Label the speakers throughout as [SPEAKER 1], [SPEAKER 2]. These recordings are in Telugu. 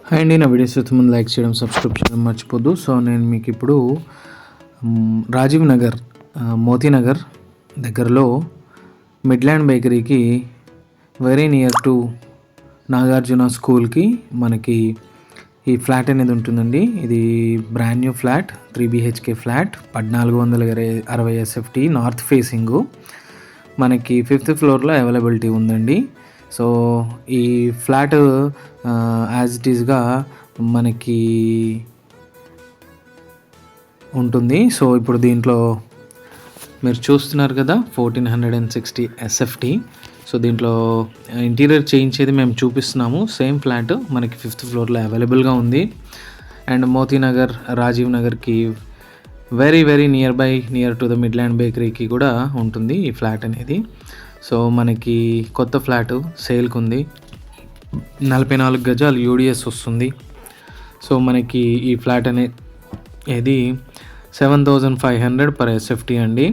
[SPEAKER 1] హాయ్ అండి, నా వీడియోస్ చూస్తే ముందు లైక్ చేయడం, సబ్స్క్రైబ్ చేయడం మర్చిపోద్దు. సో నేను మీకు ఇప్పుడు రాజీవ్ నగర్, మోతీనగర్ దగ్గరలో మిడ్లాండ్ బేకరీకి వెరీ నియర్ టు నాగార్జున స్కూల్కి మనకి ఈ ఫ్లాట్ అనేది ఉంటుందండి. ఇది brand new flat, 3 BHK flat, 1460 SFT, north facing. మనకి 5th ఫ్లోర్లో అవైలబిలిటీ ఉందండి. సో ఈ ఫ్లాట్ యాజ్ ఇట్ ఈస్గా మనకి ఉంటుంది. సో ఇప్పుడు దీంట్లో మీరు చూస్తున్నారు కదా, 1460 SFT. సో దీంట్లో ఇంటీరియర్ చేయించేది మేము చూపిస్తున్నాము. సేమ్ ఫ్లాట్ మనకి 5th ఫ్లోర్లో అవైలబుల్గా ఉంది. అండ్ మోతీనగర్, రాజీవ్ నగర్కి very near to the Midland బేకరీకి కూడా ఉంటుంది ఈ ఫ్లాట్ అనేది. సో మనకి కొత్త ఫ్లాటు సేల్కి ఉంది. 44 గజాలు UDS వస్తుంది. సో మనకి ఈ ఫ్లాట్ అనేది 7,500 per SFT అండి.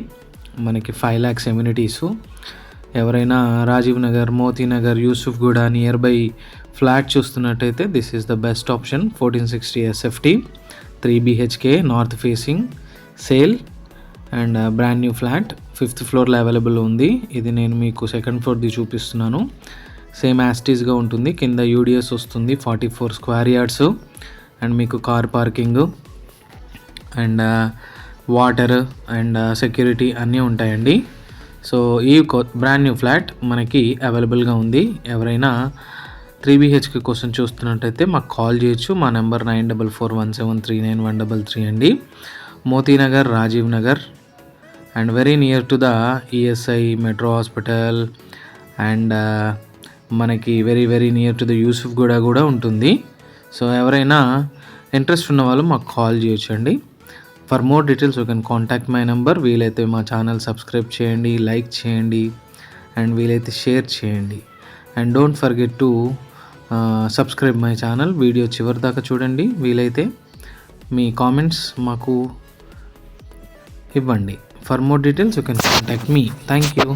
[SPEAKER 1] మనకి 5 lakhs ఎమ్యూనిటీసు. ఎవరైనా Rajiv Nagar, Motinagar, Yusufguda near by flat చూస్తున్నట్టయితే this is the best option. 1460 SFT, 3 BHK, north facing, sale and brand new flat, 5th ఫ్లోర్లో అవైలబుల్ ఉంది. ఇది నేను మీకు 2nd ఫ్లోర్ది చూపిస్తున్నాను. సేమ్ యాస్టీస్గా ఉంటుంది. కింద UDS వస్తుంది, 44 స్క్వేర్ యార్డ్స్ అండ్ మీకు car parking and water and security అన్నీ ఉంటాయండి. సో ఈ బ్రాండ్ న్యూ ఫ్లాట్ మనకి అవైలబుల్గా ఉంది. ఎవరైనా 3 BHK కోసం చూస్తున్నట్టయితే మాకు కాల్ చేయొచ్చు. మా నెంబర్ 9441739133 అండి. Motinagar, Rajiv Nagar and very near to the ESI metro hospital and మనకి very near to the Yusufguda కూడా ఉంటుంది. సో ఎవరైనా ఇంట్రెస్ట్ ఉన్న వాళ్ళు మాకు కాల్ చేయొచ్చండి. For more details you can contact my number. వీలైతే మా ఛానల్ సబ్స్క్రైబ్ చేయండి, లైక్ చేయండి అండ్ వీలైతే షేర్ చేయండి. And don't forget to subscribe my channel. Video చివరి దాకా చూడండి. వీలైతే మీ కామెంట్స్ మాకు ఇవ్వండి. For more details, you can contact me. Thank you.